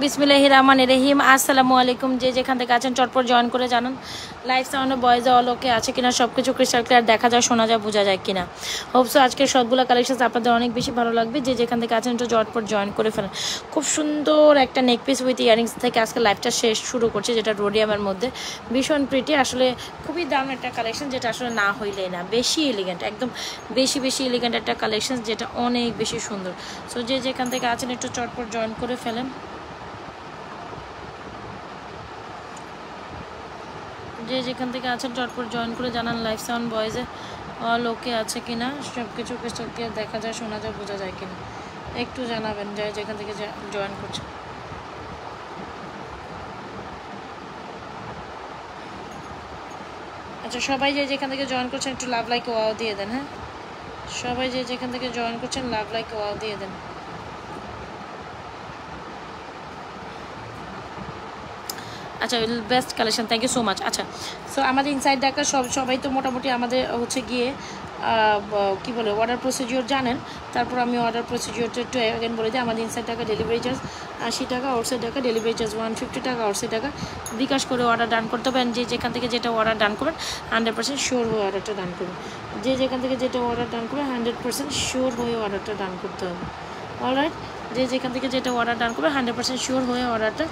বিসমিল্লাহির রহমানির রহিম। আসসালামু আলাইকুম। যে যেখান থেকে আছেন চটপট জয়েন করে জানান লাইভ সাউন্ডে বয়েজ অল ওকে আছে কিনা, সব কিছু ক্রিস্টাল ক্লিয়ার দেখা যায়, শোনা যায়, বোঝা যায় কিনা। হোপসো আজকের সবগুলো কালেকশন আপনাদের অনেক বেশি ভালো লাগবে। যে যেখান থেকে আছেন একটু চটপট জয়েন করে ফেলেন। খুব সুন্দর একটা নেক পিস উইথ ইয়ারিংস থেকে আজকে লাইভটা শুরু করছে, যেটা রোডিয়ামের মধ্যে ভীষণ প্রিটি। আসলে খুবই দারুণ একটা কালেকশন, যেটা আসলে না হইলেই না। বেশি এলিগেন্ট, একদম বেশি এলিগেন্ট একটা কালেকশন, যেটা অনেক বেশি সুন্দর। সো যে যেখান থেকে আছেন একটু চটপট জয়েন করে ফেলেন। যে যেখান থেকে আছেন চটপট জয়েন করে জানান লাইভ সাউন্ড বয়েজে অল ওকে আছে কিনা, সব কিছু ক্রিস্টাল ক্লিয়ার দেখা যায়, শোনা যায়, বোঝা যায় কিনা একটু জানাবেন। যায় যেখান থেকে জয়েন করছে। আচ্ছা, সবাই যে যেখান থেকে জয়েন করছেন একটু লাভ লাইক ওয়াও দিয়ে দেন। হ্যাঁ, সবাই যে যেখান থেকে জয়েন করছেন লাভ লাইক ওয়াও দিয়ে দেন। আচ্ছা, best collection, thank you so much. আচ্ছা, সো আমাদের ইনসাইড ঢাকা সবাই তো মোটামুটি আমাদের হচ্ছে গিয়ে কী বলে অর্ডার প্রসিডিওর জানেন। তারপর আমি অর্ডার প্রসিডিওরটা একটু অ্যাগেন বলে দিই। আমাদের ইনসাইড টাকা ডেলিভারি চার্জ 80 টাকা, আউটসাইড টাকা ডেলিভারি চার্জ 150 টাকা, আউটসাইড টাকা বিকাশ করে অর্ডার ডান করতে পারেন। যে যেখান থেকে যেটা অর্ডার ডান করবেন 100% শিওর হয়ে অর্ডারটা ডান করবেন। যে যেখান থেকে যেটা অর্ডার ডান করবেন 100% শিওর হয়ে অর্ডারটা ডান করতে হবে। অলরাইট, যে যেখান থেকে যেটা অর্ডার ডান করবেন 100% শিওর হয়ে অর্ডারটা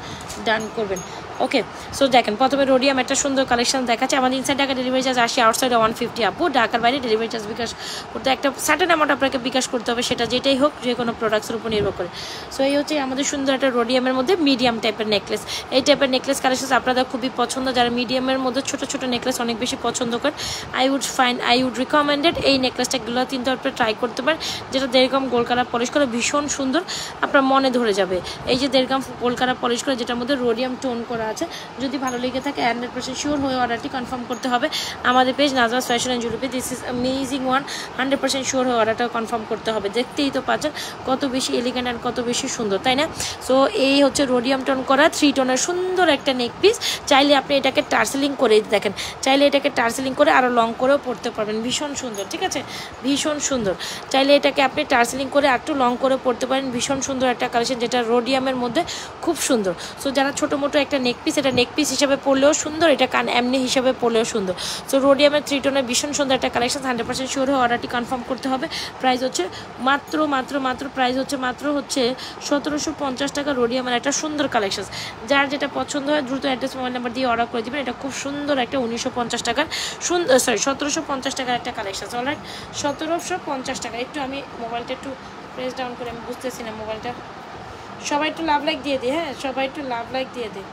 ডান করবেন। ওকে, সো দেখেন প্রথমে রোডিয়াম একটা সুন্দর কালেকশন দেখাচ্ছে। আমাদের ইনসাইড টাকা ডেলিভারি চার্জ 80, আউটসাইডে 150 আপু। ঢাকার বাইরে ডেলিভারি চার্জ বিকাশ করতে একটা সার্টেন অ্যামাউন্ট আপনাকে বিকাশ করতে হবে, সেটা যেটাই হোক, যে কোনো প্রোডাক্টসের উপর নির্ভর করে। সো এই হচ্ছে আমাদের সুন্দর একটা রোডিয়ামের মধ্যে মিডিয়াম টাইপের নেকলেস। এই টাইপের নেকলেস কালেকশন আপনাদের খুবই পছন্দ, যারা মিডিয়ামের মধ্যে ছোটো ছোটো নেকলেস অনেক বেশি পছন্দ করেন। আই উড রিকমেন্ডেড এই নেকলেসটাগুলো তিনটা আপনি ট্রাই করতে পারেন, যেটা দেড়গ্রাম গোল্ড কালার পলিশ করে ভীষণ সুন্দর, আপনার মনে ধরে যাবে। এই যে দেড়গ্রাম গোল্ড কালার পলিশ করে, যেটার মধ্যে রোডিয়াম টোন করা আছে, যদি ভালো লেগে থাকে 100% শিওর হয়ে অর্ডারটি কনফার্ম করতে হবে। আমাদের page Nazwaz fashion and jewellery, this is amazing one. 100% sure হয়ে অর্ডারটা কনফার্ম করতে হবে। দেখতেই তো পাচ্ছেন কত বেশি এলিগেন্ট অ্যান্ড কত বেশি সুন্দর, তাই না? সো এই হচ্ছে রোডিয়াম টোন করা 3 টোনের সুন্দর একটা নেক পিস। চাইলে আপনি এটাকে টার্সেলিং করে দেখেন, চাইলে এটাকে টার্সেলিং করে আরও লং করেও পড়তে পারবেন, ভীষণ সুন্দর। ঠিক আছে, ভীষণ সুন্দর। চাইলে এটাকে আপনি টার্সেলিং করে একটু লং করে পড়তে পারেন, ভীষণ সুন্দর একটা কালেকশন, যেটা রোডিয়ামের মধ্যে খুব সুন্দর। সো যারা ছোটো মোটো একটা নেক পিস, এটা নেক পিস হিসাবে পড়লেও সুন্দর, এটা কান এমনি হিসাবে পড়লেও সুন্দর। সো রোডিয়ামের 3 টোনের ভীষণ সুন্দর একটা কালেকশন, 100% শিওর হয়ে অর্ডারটি কনফার্ম করতে হবে। প্রাইস হচ্ছে মাত্র প্রাইস হচ্ছে মাত্র 1750 টাকা। রোডিয়ামের একটা সুন্দর কালেকশন, যার যেটা পছন্দ হয় দ্রুত অ্যাড্রেস মোবাইল নাম্বার দিয়ে অর্ডার করে দেবেন। এটা খুব সুন্দর একটা 1950 টাকার সুন্দর, 1750 টাকার একটা কালেকশন। অলরাইট, 1750 টাকা। একটু আমি মোবাইলটা একটু প্রেস ডাউন করে, আমি বুঝতেছি না মোবাইলটা। সবাই একটু লাভ লাইক দিয়ে দিই। হ্যাঁ, সবাই একটু লাভ লাইক দিয়ে দিই।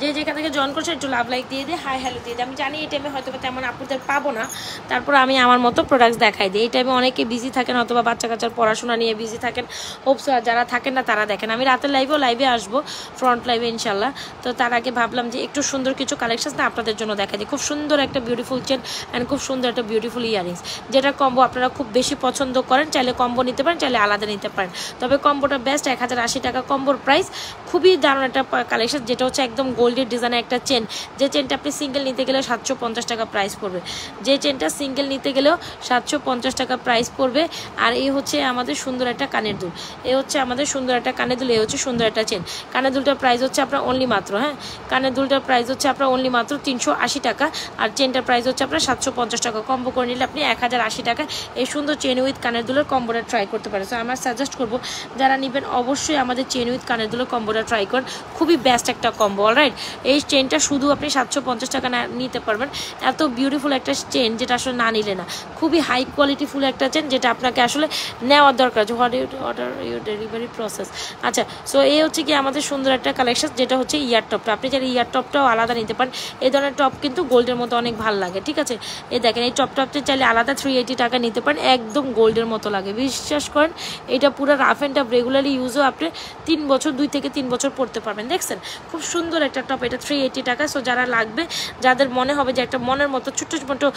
যে যেখান থেকে জয়েন করছে একটু লাভ লাইক দিয়ে দিই, হাই হ্যালো দিয়ে দিই। আমি জানি এই টাইমে হয়তো তেমন আপুদের পাবো না, তারপর আমি আমার মতো প্রোডাক্টস দেখাই দিই। এই টাইমে অনেকে বিজি থাকেন, অথবা বাচ্চা কাচ্চার পড়াশোনা নিয়ে বিজি থাকেন। হোপসো আর যারা থাকেন না তারা দেখেন, আমি রাতের লাইভে আসবো, ফ্রন্ট লাইভে ইনশাল্লাহ। তো তার আগে ভাবলাম যে একটু সুন্দর কিছু কালেকশন আপনাদের জন্য দেখাই দিই। খুব সুন্দর একটা বিউটিফুল চেন অ্যান্ড খুব সুন্দর একটা বিউটিফুল ইয়ারিংস, যেটা কম্বো আপনারা খুব বেশি পছন্দ করেন। চাইলে কম্বো নিতে পারেন, চাইলে আলাদা নিতে পারেন, তবে কম্বোটা বেস্ট। 1080 টাকা কম্বোর প্রাইস। খুবই দারুণ একটা কালেকশন, যেটা হচ্ছে একদম গোল্ডের ডিজাইনের একটা চেন। যে চেনটা আপনি সিঙ্গেল নিতে গেলে 750 টাকা প্রাইস পড়বে, যে চেনটা সিঙ্গেল নিতে গেলেও 750 টাকা প্রাইস পড়বে। আর এই হচ্ছে আমাদের সুন্দর একটা কানের দুল, এই হচ্ছে আমাদের সুন্দর একটা কানের দুল, এই হচ্ছে সুন্দর একটা চেন। কানের দুলটার প্রাইস হচ্ছে আপনার অনলি মাত্র, হ্যাঁ, কানের দুলটার প্রাইস হচ্ছে আপনার অনলি মাত্র 380 টাকা। আর চেনটার প্রাইস হচ্ছে আপনার 750 টাকা। কম্বো করে নিলে আপনি 1080 টাকা এই সুন্দর চেন উইথ কানের দুলের কম্বোটা ট্রাই করতে পারেন। সো আমার সাজেস্ট করবো যারা নেবেন অবশ্যই আমাদের চেন উইথ কানের দুলের কম্বোটা ট্রাই করেন, খুবই বেস্ট একটা কম্বো। অলরাইট, এই চেনটা শুধু আপনি 750 টাকা নিতে পারবেন। এত বিউটিফুল একটা চেন, যেটা আসলে না নিলে না। খুবই হাই কোয়ালিটি ফুল একটা চেন, যেটা আপনাকে আসলে নেওয়ার দরকার। Order your delivery process. আচ্ছা, সো এই হচ্ছে কি আমাদের সুন্দর একটা কালেকশন, যেটা হচ্ছে ইয়ার টপটা। আপনি চাইলে ইয়ার টপটাও আলাদা নিতে পারেন। এই ধরনের টপ কিন্তু গোল্ডের মতো অনেক ভালো লাগে। ঠিক আছে, এই দেখেন এই টপটা আপনি চাইলে আলাদা 380 টাকা নিতে পারেন, একদম গোল্ডের মতো লাগে। বিশ্বাস করেন, এটা পুরো রাফ অ্যান্ড টাফ রেগুলারলি ইউজও আপনি 2 থেকে 3 বছর পরতে পারবেন। দেখছেন খুব সুন্দর একটা টপ, এটা 380 টাকা। সো যারা লাগবে, যাদের মনে হবে যে একটা মনের মতো ছোট্ট ছোটো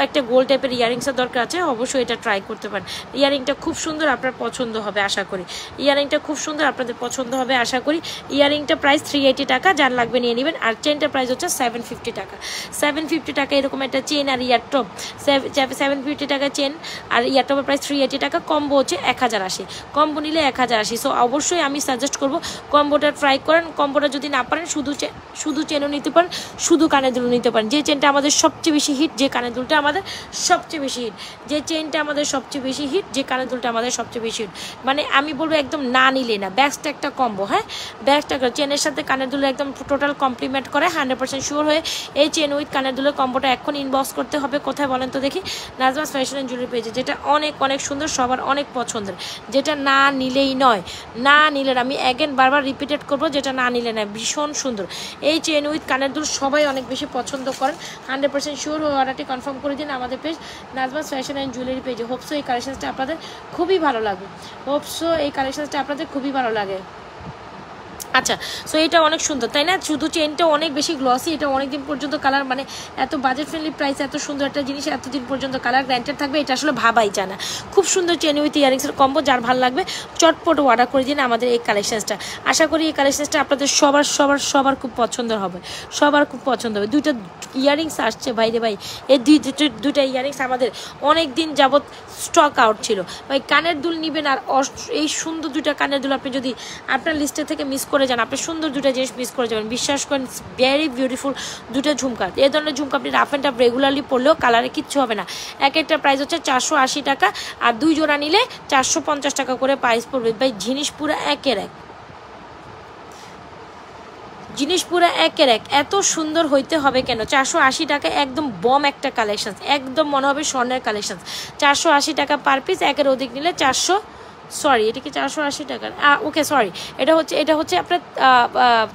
একটা গোল টাইপের ইয়ারিংসের দরকার আছে, অবশ্যই এটা ট্রাই করতে পারেন। ইয়ারিংটা খুব সুন্দর, আপনার পছন্দ হবে আশা করি। ইয়ারিংটা খুব সুন্দর, আপনাদের পছন্দ হবে আশা করি। ইয়ারিংটা প্রাইস 380 টাকা, যার লাগবে নিয়ে নেবেন। আর চেনটার প্রাইস হচ্ছে 750 টাকা। 750 টাকা এরকম একটা চেন আর ইয়ার টপ, 750 টাকা চেন আর ইয়ার টপের প্রাইস 380 টাকা। কম্বো হচ্ছে 1080, কম্বো নিলে 1080। সো অবশ্যই আমি সাজেস্ট করবো কম্বোটা ট্রাই করেন। কম্বোটা যদি না পারেন শুধু চেনও নিতে পারেন, শুধু কানের দুলও নিতে পারেন। যে চেনটা আমাদের সবচেয়ে বেশি হিট, যে কানের দুলটা আমাদের সবচেয়ে বেশি হিট, যে চেনটা আমাদের সবচেয়ে বেশি হিট, যে কানের দুলটা আমাদের সবচেয়ে বেশি হিট, মানে আমি বলবো একদম না নিলে না। ব্যাগসটা একটা কম্বো, হ্যাঁ ব্যাগসটা চেনের সাথে কানের দুলে একদম টোটাল কমপ্লিমেন্ট করে। 100% শিওর হয়ে এই চেন উইথ কানের দুলের কম্বোটা এখন ইনবক্স করতে হবে। কোথায় বলেন তো দেখি? নাজমাস ফ্যাশন অ্যান্ড জুয়েলারি পেজে, যেটা অনেক অনেক সুন্দর, সবার অনেক পছন্দের, যেটা না নিলেই নয়, না নিলে আমি অ্যাগেন বারবার রিপিটেড করবো, যেটা না নিলে নয়, ভীষণ সুন্দর এই চেন উইথ কানের দুল সবাই অনেক বেশি পছন্দ করেন। 100% শিওর হয়ে অর্ডারটি কনফার্ম করে দিন আমাদের page Najma's fashion and jewellery পেজে। হোপসো এই কালেকশনসটা আপনাদের খুবই ভালো লাগবে, হোপসো এই কালেকশনসটা আপনাদের খুবই ভালো লাগে। আচ্ছা, সো এটা অনেক সুন্দর তাই না? শুধু চেনটা অনেক বেশি গ্লসি, এটা অনেক দিন পর্যন্ত কালার, মানে এত বাজেট ফ্রেন্ডলি প্রাইস, এত সুন্দর একটা জিনিস এতদিন পর্যন্ত কালার গ্যারান্টেড থাকবে, এটা আসলে ভাবাই যায় না। খুব সুন্দর চেন উইথ ইয়ারিংসের কম্বো, যার ভালো লাগবে চটপট অর্ডার করে দিন আমাদের এই কালেকশনসটা। আশা করি এই কালেকশনসটা আপনাদের সবার খুব পছন্দ হবে, সবার খুব পছন্দ হবে। দুইটা ইয়ারিংস আসছে ভাই রে ভাই, এই দুইটা ইয়ারিংস আমাদের অনেক দিন যাবৎ স্টক আউট ছিল ভাই। কানের দুল নেবেন আর এই সুন্দর দুইটা কানের দুল আপনি যদি আপনার লিস্টে থেকে মিস করে যান, আপনি সুন্দর দুটো জিনিস মিস করে যাবেন। বিশ্বাস করেন, ভেরি বিউটিফুল দুটো ঝুমকা। এই ধরনের ঝুমকা আপনি রাফ অ্যান্ড টাফ রেগুলারলি পরলেও কালারে কিচ্ছু হবে না। এক একটা প্রাইস হচ্ছে 480 টাকা, আর 2 জোড়া নিলে 450 টাকা করে প্রাইস পড়বে ভাই। জিনিস পুরো একের এক, জিনিস পুরো একের এক, এত সুন্দর হইতে হবে কেন? 480 টাকা একদম বম একটা কালেকশন, একদম মনে হবে স্বর্ণের কালেকশন। 480 টাকা পার পিস, একের অধিক নিলে 400, সরি এটা কি 480 টাকার, ওকে সরি, এটা হচ্ছে আপনার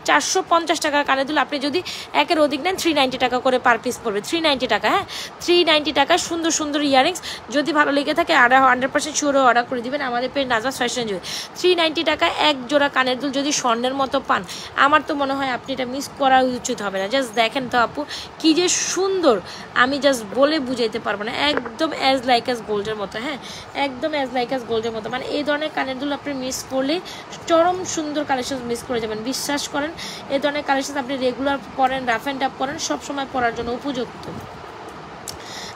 450 টাকার কানে দুল। আপনি যদি একের অধিক নেন 390 টাকা করে পার পিস পড়বে। 390 টাকা, হ্যাঁ 390 টাকা। সুন্দর সুন্দর ইয়ারিংস, যদি ভালো লেগে থাকে 100% শিওর অর্ডার করে দিবেন আমাদের পেজ নাজমাস ফ্যাশন জুয়েলারি। 390 টাকা এক জোড়া কানের দুল যদি স্বর্ণের মতো পান, আমার তো মনে হয় আপনি এটা মিস করা উচিত হবে না। জাস্ট দেখেন তো আপু কি যে সুন্দর, আমি জাস্ট বলে বুঝাইতে পারবো না। একদম অ্যাজ লাইক অ্যাজ গোল্ডের মতো, হ্যাঁ একদম অ্যাজ লাইক অ্যাজ গোল্ডের মতো। মানে এই ধরনের কানের দুল আপনি মিস করলে চরম সুন্দর কালেকশন মিস করে যাবেন। বিশ্বাস করেন, এই ধরনের কালেকশন আপনি রেগুলার পরেন, রাফ অ্যান্ড টাফ পরেন, সবসময় পরার জন্য উপযুক্ত।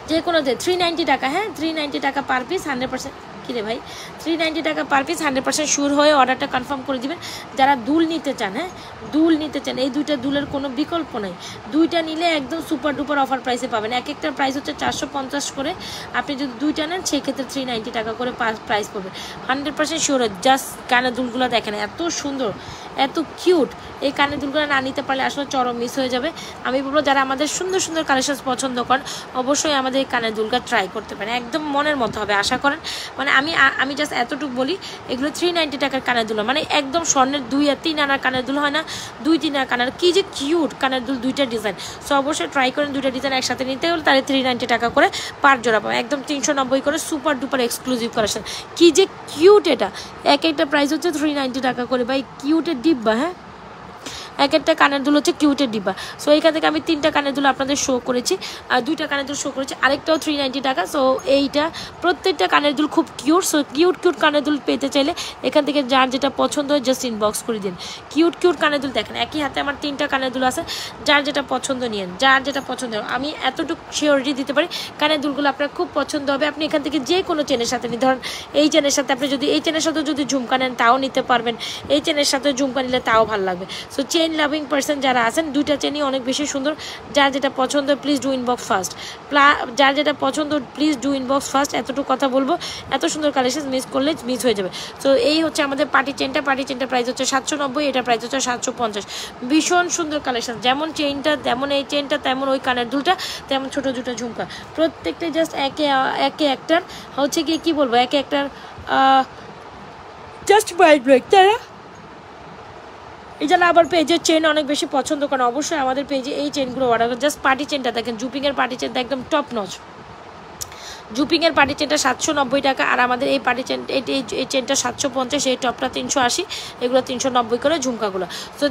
যে কোনো 390 টাকা, হ্যাঁ 390 টাকা পার পিস, 100% কিরে ভাই 390 টাকা পার পিস, 100% শিওর হয়ে অর্ডারটা কনফার্ম করে দিবেন। যারা দুল নিতে চান, হ্যাঁ দুল নিতে চান, এই দুইটা দুলের কোনো বিকল্প নেই। দুইটা নিলে একদম সুপার ডুপার অফার প্রাইসে পাবেন। এক একটার প্রাইস হচ্ছে 450 করে। আপনি যদি দুইটা নেন সেক্ষেত্রে 390 টাকা করে প্রাইস পড়বে। 100% শিওর। জাস্ট কানের দুলগুলো দেখেন এত সুন্দর, এত কিউট। এই কানের দুলগুলো না নিতে পারলে আসলে চরম মিস হয়ে যাবে। আমি বলবো যারা আমাদের সুন্দর সুন্দর কালেকশন পছন্দ করেন, অবশ্যই আমাদের এই কানের দুলটা ট্রাই করতে পারেন, একদম মনের মতো হবে আশা করেন। মানে আমি জাস্ট এতটুকু বলি, এগুলো 390 টাকার কানের দুল, মানে একদম স্বর্ণের 2 আর 3 আনার কানের দুল হয় না, 2-3 আনার কানের, কি যে কিউট কানের দুল, দুইটা ডিজাইন। সো অবশ্যই ট্রাই করেন। দুইটা ডিজাইন একসাথে নিতে হলে তাহলে 390 টাকা করে পার জোড়া পাবেন, একদম 390 করে সুপার ডুপার এক্সক্লুসিভ কালেকশন। কি যে কিউট এটা, এক একটা প্রাইস হচ্ছে 390 টাকা করে ভাই। কিউটের ডিব্বা, হ্যাঁ এক একটা কানের দুল হচ্ছে কিউটের ডিব্বা। সো এখান থেকে আমি 3টা কানের দুল আপনাদের শো করেছি, আর 2টা কানের দুল শো করেছি, আরেকটাও 390 টাকা। সো এইটা প্রত্যেকটা কানের দুল খুব কিউট। সো কিউট কানের দুল পেতে চাইলে এখান থেকে যার যেটা পছন্দ হয় জাস্ট ইনবক্স করে দিন। কিউট কানের দুল দেখেন, একই হাতে আমার 3টা কানের দুল আছে, যার যেটা পছন্দ নিয়েন, যার যেটা পছন্দ। আমি এতটুকু শিওরিটি দিতে পারি কানের দুলগুলো আপনার খুব পছন্দ হবে। আপনি এখান থেকে যে কোনো চেনের সাথে নিন, ধরেন এই চেনের সাথে আপনি যদি এই চেনের সাথে যদি ঝুমকা নেন তাও নিতে পারবেন, এই চেনের সাথে ঝুমকা নিলে তাও ভালো লাগবে। সো চেন লাভিং পার্সন যারা আছেন, দুইটা চেনই অনেক বেশি সুন্দর। যার যেটা পছন্দ প্লিজ ডু ইনবক্স ফার্স্ট, যার যেটা পছন্দ প্লিজ ডু ইনবক্স ফার্স্ট। এতটুকু কথা বলবো, এত সুন্দর কালেকশন মিস করলে মিস হয়ে যাবে। তো এই হচ্ছে আমাদের পার্টি চেনটা প্রাইস হচ্ছে 790, এটা প্রাইস হচ্ছে 750। ভীষণ সুন্দর কালেকশন, যেমন চেনটা তেমন এই চেনটা, তেমন ওই কানের দুলটা, তেমন ছোটো দুটো ঝুমকা, প্রত্যেকটা জাস্ট একে একটার হচ্ছে গিয়ে কী বলবো, একে একটার জাস্ট মাইন্ড ব্রেক, তাই না? এই জন্য আবার পেজের চেন অনেক বেশি পছন্দ করেন, অবশ্যই আমাদের পেজে এই চেনগুলো অর্ডার করেন। জাস্ট পার্টি চেনটা দেখেন, জুপিংয়ের পার্টি চেনটা একদম টপ নচ। জুপিংয়ের পার্টি চেনটা 790 টাকা, আর আমাদের এই পার্টি চেন এই চেনটা 750, এই টপটা 380, এগুলো 390 করে ঝুমকাগুলো। তো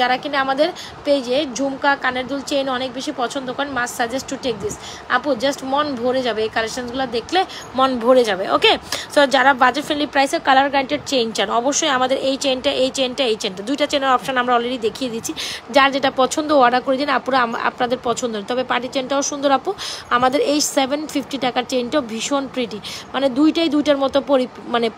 যারা কিনা আমাদের পেজে ঝুমকা কানের দুল চেন অনেক বেশি পছন্দ করেন, must suggest to take this. আপু জাস্ট মন ভরে যাবে, এই কালেকশনগুলো দেখলে মন ভরে যাবে। ওকে, সো যারা বাজেট ফ্রেন্ডলি প্রাইসে কালার গ্যারান্টেড চেইন চান, অবশ্যই আমাদের এই চেনটা দুইটা চেনের অপশন আমরা অলরেডি দেখিয়ে দিচ্ছি। যার যেটা পছন্দ অর্ডার করে দিন, আপুরা আপনাদের পছন্দ। তবে পার্টি চেনটাও সুন্দর আপু, আমাদের এই 750 টাকার চেনটাও ভীষণ প্রিটি, মানে দুইটার মতো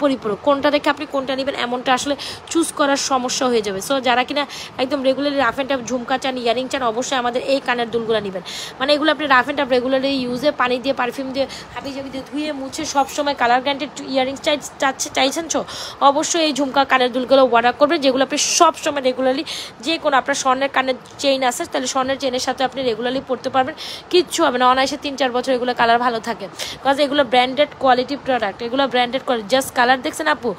পরিপূরক। কোনটা দেখে আপনি কোনটা নেবেন এমনটা আসলে চুজ করার সমস্যা হয়ে যাবে। সো যারা কিনা একদম রেগুলারলি রাফ অ্যান্ড টাফ ঝুমকা চান, ইয়ারিং চান, অবশ্যই আমাদের এই কানের দুলগুলো নেবেন। মানে এগুলো আপনি রাফ অ্যান্ড টাফ রেগুলারলি ইউজে পানি দিয়ে পারফিউম দিয়ে হাবিজাবি দিয়ে ধুয়ে মুছে সবসময় কালার গ্যারান্টেড ইয়ারিংস চাইছেন অবশ্যই এই ঝুমকা কানের দুলগুলো অর্ডার করবেন, যেগুলো আপনি সবসময় রেগুলারলি যে কোনো আপনার স্বর্ণের কানের চেইন আছে, তাহলে স্বর্ণের চেইনের সাথে আপনি রেগুলারলি পড়তে পারবেন, কিচ্ছু হবে না, অনায়াসে 3-4 বছর এগুলো কালার ভালো থাকে। বিকজ এগুলো ব্র্যান্ডেড কোয়ালিটি প্রোডাক্ট, এগুলো ব্র্যান্ডেড কোয়ালিটি। জাস্ট কালার দেখছেন আপু,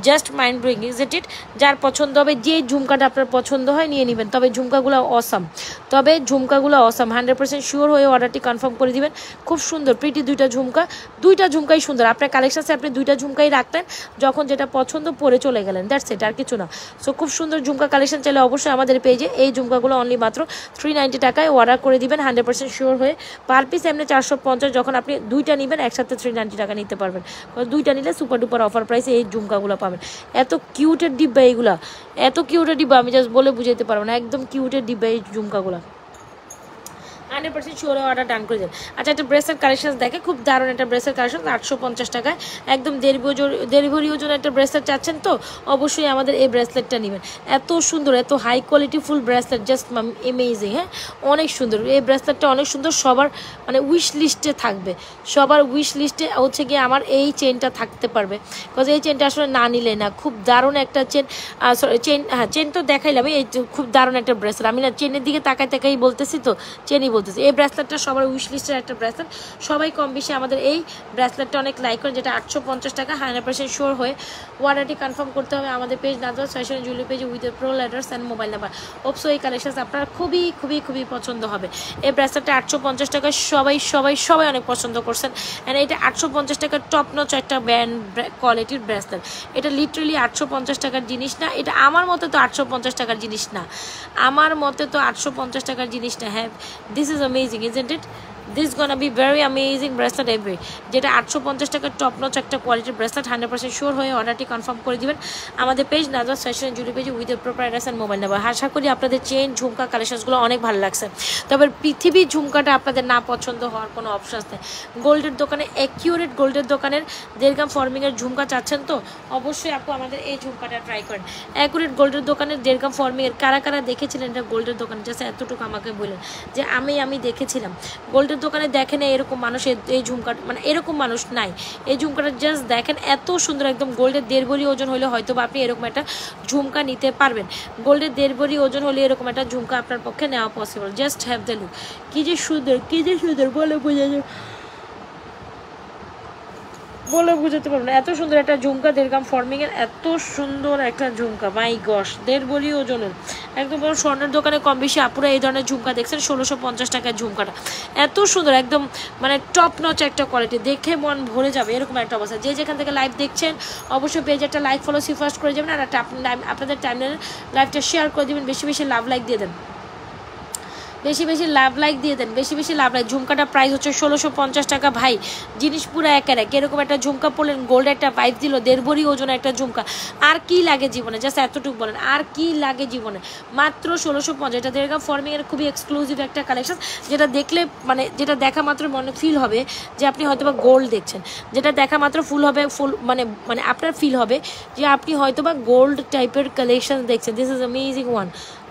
just mind blowing, is it? যার পছন্দ হবে, যে ঝুমকাটা আপনার পছন্দ হয় নিয়ে নেবেন। তবে ঝুমকাগুলো অসাম, 100% শিওর হয়ে অর্ডারটি কনফার্ম করে দিবেন। খুব সুন্দর প্রিটি দুইটা ঝুমকাই সুন্দর। আপনার কালেকশানে আপনি দুইটা ঝুমকাই রাখতেন, যখন যেটা পছন্দ পরে চলে গেলেন, দ্যাটস ইট, আর কিছু না। সো খুব সুন্দর ঝুমকা কালেকশন চাইলে অবশ্যই আমাদের পেজে এই ঝুমকাগুলো অনলি মাত্র 390 টাকায় অর্ডার করে দিবেন, 100% শিওর হয়ে। পার পিস এমনি 450, যখন আপনি দুইটা নেবেন একসাথে 390 টাকা নিতে পারবেন। দুইটা নিলে সুপার ডুপার অফার প্রাইসে এই ঝুমকাগুলো পাবেন। এত কিউটের ডিব্বা এইগুলা, এত কিউটের ডিব্বা, আমি জাস্ট বলে বুঝাইতে পারবো না, একদম কিউটের ডিব্বা এই ঝুমকাগুলো। 100% শিওর অর্ডার ডান করে দেন। আচ্ছা, একটা ব্রেসের কালেকশন দেখে, খুব দারুণ একটা ব্রেসের কালেকশন, 850 টাকায় একদম ডেলিভারি ওজন একটা ব্রেসলেট চাচ্ছেন তো অবশ্যই আমাদের এই ব্রেসলেটটা নেবেন। এত সুন্দর, এত high quality full bracelet, just amazing. হ্যাঁ, অনেক সুন্দর এই ব্রেসলেটটা, অনেক সুন্দর। সবার মানে উইশ লিস্টে থাকবে, সবার উইশ লিস্টে হচ্ছে গিয়ে আমার এই চেনটা থাকতে পারবে, বিকজ এই চেনটা আসলে না নিলে না। খুব দারুণ একটা চেন, চেন তো দেখাইলাম, এই খুব দারুণ একটা ব্রেসলেট। আমি না চেনের দিকে তাকাই বলতেছি, তো চেনই বলতেছি। এই ব্রেসলেটটা সবার উইশ লিস্টের একটা ব্রেসলেট, সবাই কম বেশি আমাদের এই ব্রেসলেটটা অনেক লাইক করেন, যেটা 850 টাকা, 100% শিওর হয়ে অর্ডারটি কনফার্ম করতে হবে আমাদের পেজ নাজওয়াজ ফ্যাশন জুয়েলারি পেজে with proper address and mobile number. ওপসো এই কালেকশন আপনার খুবই খুবই খুবই পছন্দ হবে। এই ব্রেসলেটটা 850 টাকা, সবাই অনেক পছন্দ করছেন। অ্যান্ড এটা 850 টাকার টপ নচ একটা ব্র্যান্ড কোয়ালিটির ব্রেসলেট। এটা লিটারেলি 850 টাকার জিনিস না, এটা আমার মতে তো 850 টাকার জিনিস না, আমার মতে তো 850 টাকার জিনিস না। হ্যাঁ, this is amazing, isn't it? This is gonna be very amazing bracelet every, যেটা 850 টাকার টপ নচ একটা কোয়ালিটির ব্রেসলেট। 100% শিওর হয়ে অর্ডারটি কনফার্ম করে দিবেন আমাদের পেজ নাজওয়াজ ফ্যাশন জুয়েলারি পেজে with proper address and mobile number. আশা করি আপনাদের চেন ঝুমকা কালেকশনসগুলো অনেক ভালো লাগছে। তবে পৃথিবীর ঝুমকাটা আপনাদের না পছন্দ হওয়ার কোনো অপশান নেই। গোল্ডের দোকানে, অ্যাকিউরেট গোল্ডের দোকানের দেড়গ্রাম ফর্মিংয়ের ঝুমকা চাচ্ছেন তো অবশ্যই আপু আমাদের এই ঝুমকাটা ট্রাই করেন। অ্যাকিউরেট গোল্ডের দোকানের দেড়গ্রাম ফর্মিংয়ের কারা দেখেছিলেন এটা গোল্ডের দোকানে? জাস্ট এতটুকু আমাকে বললেন যে আমি দেখেছিলাম। গোল্ডের দোকানে দেখেন এরকম মানুষ, এই ঝুমকা মানে এরকম মানুষ নাই। এই ঝুমকাটা জাস্ট দেখেন, এত সুন্দর, একদম গোল্ডের 1.5 ভরি ওজন হলে হয়তো বা আপনি এরকম একটা ঝুমকা নিতে পারবেন। গোল্ডের 1.5 ভরি ওজন হলে এরকম একটা ঝুমকা আপনার পক্ষে নেওয়া possible. Just have the look, কি যে সুন্দর বলে বুঝাতে পারবো না। এত সুন্দর একটা ঝুমকা, দেড়গ্রাম ফর্মিংয়ের এত সুন্দর একটা ঝুমকা, মাই গশ, 1.5 ভরি ওজনের একদম। স্বর্ণের দোকানে কম বেশি আপুরা এই ধরনের ঝুমকা দেখছেন, 1650 টাকার ঝুমকাটা এত সুন্দর, একদম মানে টপ নচ একটা কোয়ালিটি, দেখে মন ভরে যাবে এরকম একটা অবস্থা। যে যেখান থেকে লাইভ দেখছেন অবশ্যই পেজে একটা লাইক ফলো ফার্স্ট করে যাবেন, আর আপনাদের টাইমলাইনে লাইভটা শেয়ার করে দেবেন, বেশি লাভ লাইক দিয়ে দেন, বেশি লাভ লাইক দিয়ে দেন, বেশি লাভ লাইক। ঝুমকাটা প্রাইস হচ্ছে 1650 টাকা। ভাই জিনিস পুরো এক এরকম একটা ঝুমকা পড়লেন, গোল্ড একটা পাইপ দিল, 1.5 ভরি ওজন একটা ঝুমকা, আর কি লাগে জীবনে? জাস্ট এতটুকু বলেন, আর কি লাগে জীবনে? মাত্র 1650। এটা দেড়গ্রাম ফর্মিংয়ের খুবই এক্সক্লুসিভ একটা কালেকশন, যেটা দেখলে মানে যেটা দেখা মাত্র মনে ফিল হবে যে আপনি হয়তো বা গোল্ড দেখছেন, যেটা দেখা মাত্র ফুল মানে আপনার ফিল হবে যে আপনি হয়তো বা গোল্ড টাইপের কালেকশন দেখছেন। This is amazing one.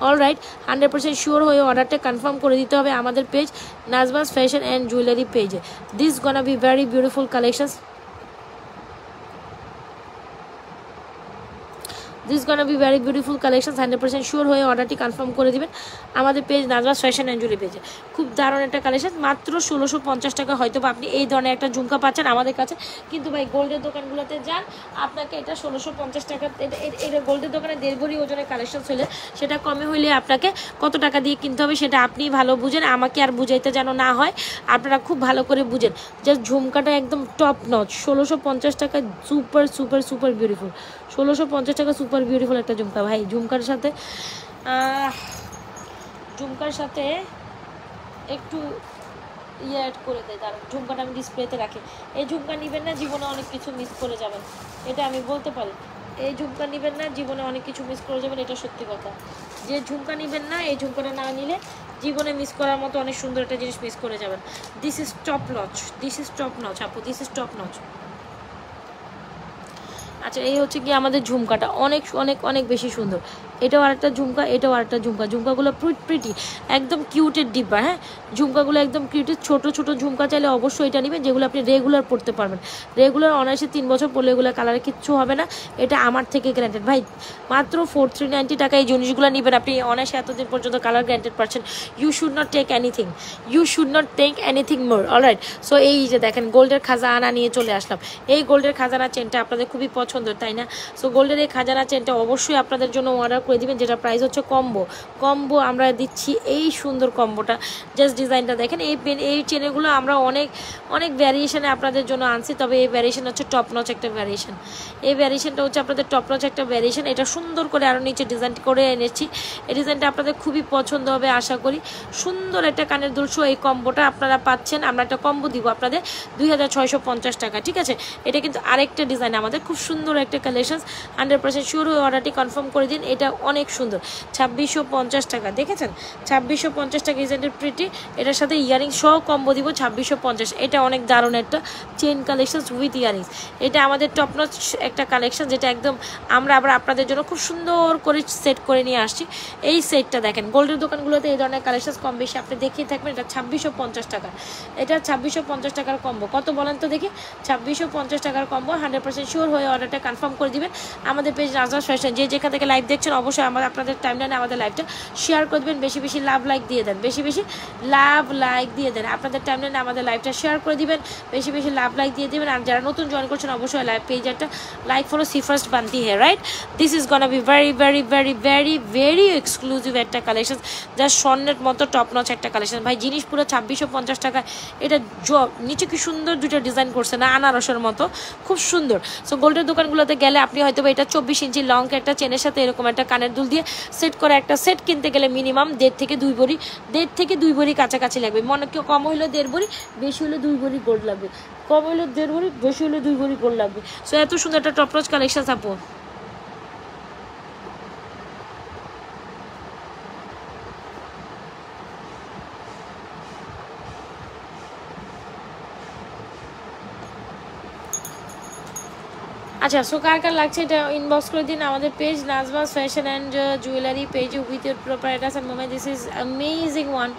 Alright, 100% sure হয়ে অর্ডারটা কনফার্ম করে দিতে হবে আমাদের page Nazwaz fashion and jewellery পেজে। This gonna be very beautiful collections. This গনা be very beautiful collection, 100% sure হয়ে অর্ডারটি কনফার্ম করে দিবেন আমাদের page Nazwaz fashion and jewellery পেজে। খুব দারুণ একটা কালেকশন, মাত্র 1650 টাকা। হয়তো আপনি এই ধরনের একটা ঝুমকা পাচ্ছেন আমাদের কাছে, কিন্তু ভাই গোল্ডের দোকানগুলোতে যান, আপনাকে এটা 1650 টাকা, এটা গোল্ডের দোকানে 1.5 ভরি ওজনের কালেকশন হলে সেটা কমে হইলে আপনাকে কত টাকা দিয়ে কিনতে হবে সেটা আপনি ভালো বুঝেন, আমাকে আর বুঝাইতে যেন না হয়, আপনারা খুব ভালো করে বুঝেন। জাস্ট ঝুমকাটা একদম টপ নচ, 1650 টাকা, সুপার সুপার সুপার বিউটিফুল। 1650 টাকা সুপার বিউটিফুল একটা ঝুমকা ভাই। ঝুমকার সাথে একটু অ্যাড করে দেয়, তার ঝুমকাটা আমি ডিসপ্লেতে রাখি। এই ঝুমকা নেবেন না, জীবনে অনেক কিছু মিস করে যাবেন, এটা আমি বলতে পারি। এই ঝুমকা নেবেন না, জীবনে অনেক কিছু মিস করে যাবেন, এটা সত্যি কথা। যে ঝুমকা নেবেন না, এই ঝুমকাটা না নিলে জীবনে মিস করার মতো অনেক সুন্দর একটা জিনিস মিস করে যাবেন। This is top notch, this is top notch আপু, দিস ইজ টপ নচ। আচ্ছা, এই হচ্ছে কি আমাদের ঝুমকাটা, অনেক অনেক অনেক বেশি সুন্দর। এটাও আরেকটা ঝুমকা, এটাও আরেকটা ঝুমকা। ঝুমকাগুলো প্রিটি, একদম কিউটের ডিব্বা। হ্যাঁ, ঝুমকাগুলো একদম কিউটের, ছোট ছোট ঝুমকা। চাইলে অবশ্যই এটা নেবেন, যেগুলো আপনি রেগুলার পড়তে পারবেন। রেগুলার অনায়াসে 3 বছর পরলে এগুলো কালারে কিচ্ছু হবে না, এটা আমার থেকে গ্যারান্টেড ভাই। মাত্র 4390 টাকা এই জিনিসগুলো নেবেন, আপনি অনায়াসে এতদিন পর্যন্ত কালার গ্যারান্টেড পাচ্ছেন। You should not take anything, you should not take anything more. Alright, so এই যে দেখেন গোল্ডের খাজানা নিয়ে চলে আসলাম। এই গোল্ডের খাজানা চেনটা আপনাদের খুবই পছন্দ, তাই না? সো গোল্ডের এই খাজানা চেনটা অবশ্যই আপনাদের জন্য অর্ডার করে দিবেন, যেটা প্রাইস হচ্ছে কম্বো আমরা দিচ্ছি। এই সুন্দর কম্বোটা, জাস্ট ডিজাইনটা দেখেন। এই চেনগুলো আমরা অনেক ভ্যারিয়েশনে আপনাদের জন্য আনছি, তবে এই ভ্যারিয়েশন হচ্ছে টপ নচ একটা ভ্যারিয়েশন। এই ভ্যারিয়েশনটা হচ্ছে আপনাদের টপ নচ একটা ভ্যারিয়েশন। এটা সুন্দর করে আরও নিচে ডিজাইন করে এনেছি। এই ডিজাইনটা আপনাদের খুবই পছন্দ হবে আশা করি। সুন্দর একটা কানের দুল সহ এই কম্বোটা আপনারা পাচ্ছেন। আমরা একটা কম্বো দিব আপনাদের 2650 টাকা, ঠিক আছে? এটা কিন্তু আরেকটা ডিজাইন আমাদের, খুব সুন্দর একটা কালেকশন। 100% শিওর হয়ে অর্ডারটি কনফার্ম করে দিন। এটা অনেক সুন্দর, 2650 টাকা। দেখেছেন, 2650 টাকা ডিজাইনের প্রিটি। এটার সাথে ইয়ারিং সহ কম্বো দিব 2650। এটা অনেক দারুণ একটা চেন কালেকশন উইথ ইয়ারিংস। এটা আমাদের টপ নচ একটা কালেকশন, যেটা একদম আমরা আবার আপনাদের জন্য খুব সুন্দর করে সেট করে নিয়ে আসছি। এই সেটটা দেখেন, গোল্ডের দোকানগুলোতে এই ধরনের কালেকশন কম বেশি আপনি দেখিয়ে থাকবেন। এটা 2650 টাকা, এটা 2650 টাকার কম্বো। কত বলেন তো দেখি? 2650 টাকার কম্বো। 100% শিওর হয়ে অর্ডারটা কনফার্ম করে দিবেন আমাদের পেজ নাজওয়াজ ফ্যাশন। যে যেখান থেকে লাইভ দেখছেন অবশ্যই আপনাদের টাইমলাইনে আমাদের লাইভটা শেয়ার করে দেবেন। বেশি বেশি লাইক দিয়ে দেন, বেশি বেশি লাইক দিয়ে দেন। আপনাদের টাইমলাইনে আমাদের লাইভটা শেয়ার করে দিবেন, বেশি বেশি লাইক দিয়ে দেবেন। আর যারা নতুন জয়েন করছেন অবশ্যই লাইভ পেজটা লাইক ফলো সি ফার্স্ট বানতি হে, right? This is gonna be very very very very very exclusive একটা কালেকশন, যা স্বর্ণের মতো টপ নচ একটা কালেকশন ভাই। জিনিস পুরো 2650 টাকা। এটা নিচে কি সুন্দর দুটো ডিজাইন করছে না, আনারসের মতো, খুব সুন্দর। সো গোল্ডের দোকানগুলোতে গেলে আপনি হয়তো এটা 24 ইঞ্চি লং একটা চেনের সাথে এরকম একটা কানের দুল দিয়ে সেট করা একটা সেট কিনতে গেলে মিনিমাম 1.5 থেকে 2 ভরি কাছাকাছি লাগবে। মনে কেউ কম হইলে 1.5 ভরি, বেশি হলে 2 ভরি গোল্ড লাগবে। কম হইলে 1.5 ভরি, বেশি হলে 2 ভরি গোল্ড লাগবে। সো এত সুন্দর একটা টপ নচ কালেকশন আপু। আচ্ছা, সো কার লাগছে এটা ইনবক্স করে দিন আমাদের page Nazwaz fashion and jewellery page with your proper address and mobile. This is amazing one.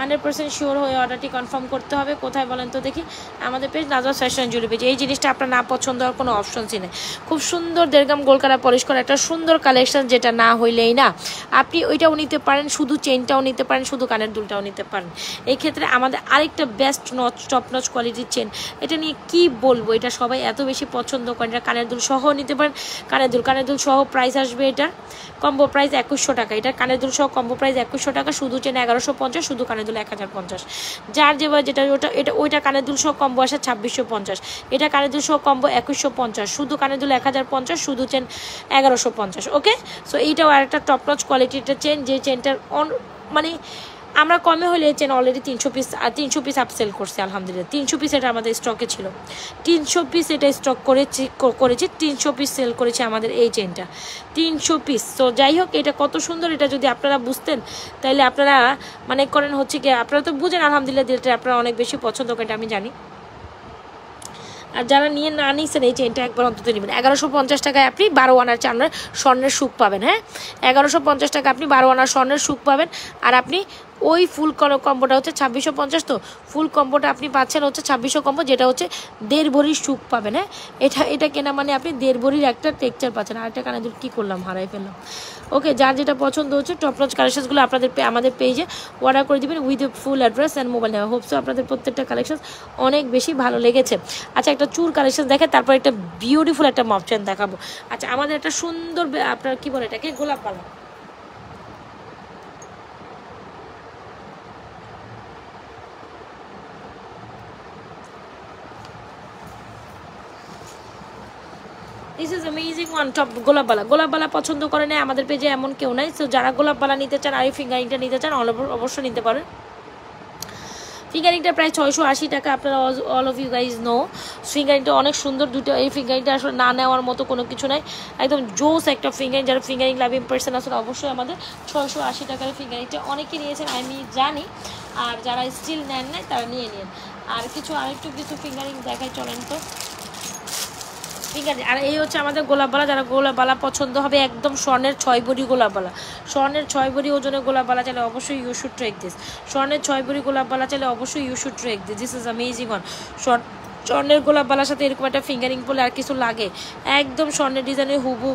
100% sure হয়ে অর্ডারটি কনফার্ম করতে হবে। কোথায় বলেন তো দেখি? আমাদের page Nazwaz fashion and jewellery page. এই জিনিসটা আপনার না পছন্দ হওয়ার কোনো অপশনসই নেই। খুব সুন্দর দেড়গাম গোলকারা পলিশ করা একটা সুন্দর কালেকশন, যেটা না হইলেই না। আপনি ওইটাও নিতে পারেন, শুধু চেনটাও নিতে পারেন, শুধু কানের দুলটাও নিতে পারেন। এই ক্ষেত্রে আমাদের আরেকটা বেস্ট নচ, টপ নচ কোয়ালিটির চেন, এটা নিয়ে কি বলবো, এটা সবাই এত বেশি পছন্দ করেন। এটা কানের দুল সহ নিতে পারেন। কানের দুল সহ প্রাইস আসবে, এটা কম্বো প্রাইস 2100 টাকা। এটা কানের দুল সহ কম্বো প্রাইস 2100 টাকা। শুধু চেন 1150, শুধু কানের দুল 1050। যার যেটা ওইটা কানের দুল সহ কম্বো আসে 2650। এটা কানের দুল সহ কম্বো 2150, শুধু কানের দুল 1050, শুধু চেন 1150। ওকে, সো এইটাও আরেকটা টপ নচ কোয়ালিটির চেন, যে চেনটার মানে আমরা কমে হলে এই চেন অলরেডি 300 পিস আপসেল করছি আলহামদুলিল্লাহ। 300 পিস এটা আমাদের স্টকে ছিল, 300 পিস এটা স্টক করেছি 300 পিস সেল করেছে আমাদের এই চেনটা, 300 পিস। তো যাই হোক, এটা কত সুন্দর, এটা যদি আপনারা বুঝতেন তাহলে আপনারা মানে করেন হচ্ছে কি, আপনারা তো বুঝেন আলহামদুলিল্লাহ, যেটা আপনারা অনেক বেশি পছন্দ করেন আমি জানি। আর যারা নিয়ে না নিয়েছেন এই চেনটা একবার অন্তত নেবেন। 1150 টাকায় আপনি 12 আনার চান্নার স্বর্ণের সুখ পাবেন। হ্যাঁ, 1150 টাকা আপনি 12 আনার স্বর্ণের সুখ পাবেন। আর আপনি ওই ফুল কম্বোটা হচ্ছে 2650, তো ফুল কম্বোটা আপনি পাচ্ছেন হচ্ছে 2600 কম্বো, যেটা হচ্ছে 1.5 ভরির সুখ পাবেন। হ্যাঁ, এটা কেনা মানে আপনি 1.5 ভরির একটা টেক্সচার পাচ্ছেন। আর একটা কানে দুল কী করলাম, হারাই ফেললাম। ওকে, যার যেটা পছন্দ হচ্ছে টপ নচ কালেকশনসগুলো আমাদের পেজে অর্ডার করে দেবেন with full address and mobile number. Hope so আপনাদের প্রত্যেকটা কালেকশন অনেক বেশি ভালো লেগেছে। আচ্ছা, একটা চুর কালেকশন দেখে তারপর একটা বিউটিফুল একটা মফ চেন দেখাবো। আচ্ছা, আমাদের একটা সুন্দর আপনার কী বলে এটাকে, গোলাপ পালা। This is amazing one top গোলাপবালা পছন্দ করে না আমাদের পেজে এমন কেউ নাই। সো যারা গোলাপবালা নিতে চান আর এই ফিঙ্গারিংটা নিতে চান অবশ্যই নিতে পারেন। ফিঙ্গারিংটা প্রায় 680 টাকা। আপনারা all of you guys know ফিঙ্গারিংটা অনেক সুন্দর। দুটো এই ফিঙ্গারিংটা আসলে না নেওয়ার মতো কোনো কিছু নাই, একদম জোস একটা ফিঙ্গারিং। যারা ফিঙ্গারিং লাভিং পার্সন আসলে অবশ্যই আমাদের 680 টাকার ফিঙ্গারিংটা অনেকে নিয়েছেন, আমি জানি। আর যারা স্টিল নেন নাই তারা নিয়ে নিন। আর আরেকটু কিছু ফিঙ্গারিং দেখাই, চলেন তো ফিঙ্গারিং। আর এই হচ্ছে আমাদের গোলাপবালা। যারা গোলাপবালা পছন্দ হবে একদম স্বর্ণের 6 ভরি গোলাপবালা, স্বর্ণের 6 ভরি ওজনের গোলাপবালা চাইলে অবশ্যই ইউ শুড ট্রেক দিস। স্বর্ণের 6 ভরি গোলাপবালা চাইলে অবশ্যই you should take this. This is amazing one. স্বর্ণের গোলাপবালার সাথে এরকম একটা ফিঙ্গারিং পরলে আর কিছু লাগে, একদম স্বর্ণের ডিজাইনের হুবহু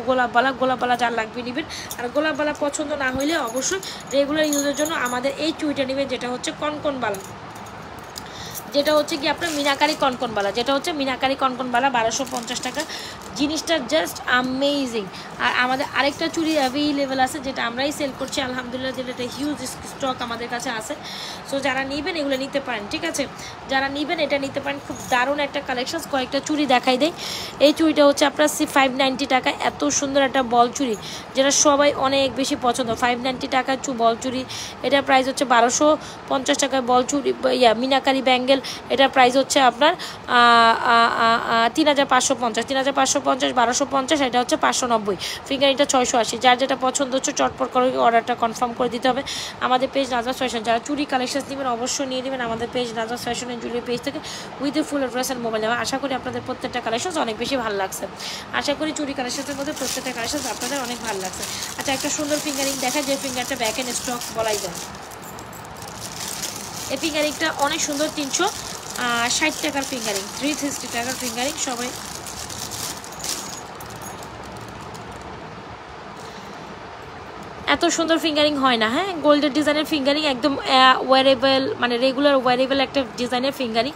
গোলাপবালা যার লাগবে নেবেন। আর গোলাপবালা পছন্দ না হইলে অবশ্যই রেগুলার ইউজের জন্য আমাদের এই চুইটা নেবেন, যেটা হচ্ছে কনকনবালা, যেটা হচ্ছে কি আপনার মিনাকারি কনকনবালা, যেটা হচ্ছে মিনাকারি কনকনবালা 1250 টাকা। জিনিসটা জাস্ট আমেজিং। আর আমাদের আরেকটা চুড়ি অ্যাভেলেবেল আছে যেটা আমরাই সেল করছি আলহামদুলিল্লাহ, যেটা হিউজ স্টক আমাদের কাছে আছে। সো যারা নেবেন এগুলো নিতে পারেন, ঠিক আছে, যারা নেবেন এটা নিতে পারেন। খুব দারুণ একটা কালেকশন। কয়েকটা চুড়ি দেখাই দেয়। এই চুড়িটা হচ্ছে আপনার 590 টাকা। এত সুন্দর একটা বল চুড়ি যেটা সবাই অনেক বেশি পছন্দ। 590 টাকা বল চুড়ি, এটার প্রাইস হচ্ছে 1250 টাকায় বল চুড়ি মিনাকারি ব্যাঙ্গেল। এটার প্রাইস হচ্ছে আপনার 3550, 1250, এটা হচ্ছে 590। ফিঙ্গারিংটা 680। যার যেটা পছন্দ হচ্ছে চটপট করে অর্ডারটা কনফার্ম করে দিতে হবে আমাদের পেজ নাজরাস ফ্যাশন। যারা চুরি কালেকশন নেবেন অবশ্যই নিয়ে নেবেন আমাদের পেজ নাজরাস ফ্যাশনের জুয়েলারি পেজ থেকে with full address and mobile number. আশা করি আপনাদের প্রত্যেকটা কালেকশন অনেক বেশি ভালো লাগছে। আশা করি চুরি কালেকশনের মধ্যে প্রত্যেকটা কালেকশন আপনাদের অনেক ভালো লাগছে। আচ্ছা, একটা সুন্দর ফিঙ্গারিং দেখা, যে ফিঙ্গারটা ব্যাক এন্ড স্টক বলাই যায়। এই ফিঙ্গারিংটা অনেক সুন্দর, 360 টাকার ফিঙ্গারিং, 360 টাকার ফিঙ্গারিং। সবাই এত সুন্দর ফিঙ্গারিং হয় না। হ্যাঁ, গোল্ডের ডিজাইনের ফিঙ্গারিং, একদম ওয়ারেবল, মানে রেগুলার ওয়ারেবল একটা ডিজাইনের ফিঙ্গারিং।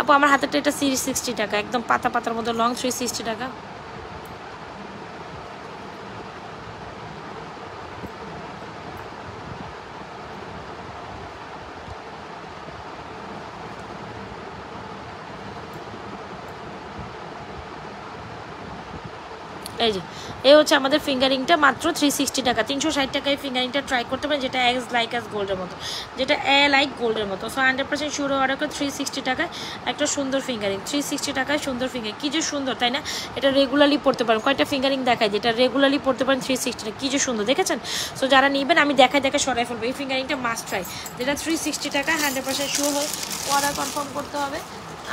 আপু আমার হাতেরটা এটা 360 টাকা, একদম পাতার মধ্যে লং, 360 টাকা। এই যে এই হচ্ছে আমাদের ফিঙ্গারিংটা মাত্র 360 টাকা। 360 টাকায় ফিঙ্গারিংটা ট্রাই করতে পারেন, যেটা লাইক গোল্ডের মতো, যেটা লাইক গোল্ডের মতো। সো 100% শিওর অর্ডার করে 360 টাকায় একটা সুন্দর ফিঙ্গারিং, 360 টাকায় সুন্দর ফিঙ্গারিং। কী যে সুন্দর, তাই না? এটা রেগুলারলি পড়তে পারেন। কয়টা ফিঙ্গারিং দেখায় যেটা রেগুলারলি পড়তে পারেন 360 টাকা, কী যে সুন্দর, দেখেছেন? সো যারা নেবেন আমি দেখায় সরাই ফেলবো। এই ফিঙ্গারিংটা মাস্ট ট্রাই, যেটা 360 টাকা 100% শিওর হয়ে অর্ডার কনফার্ম করতে হবে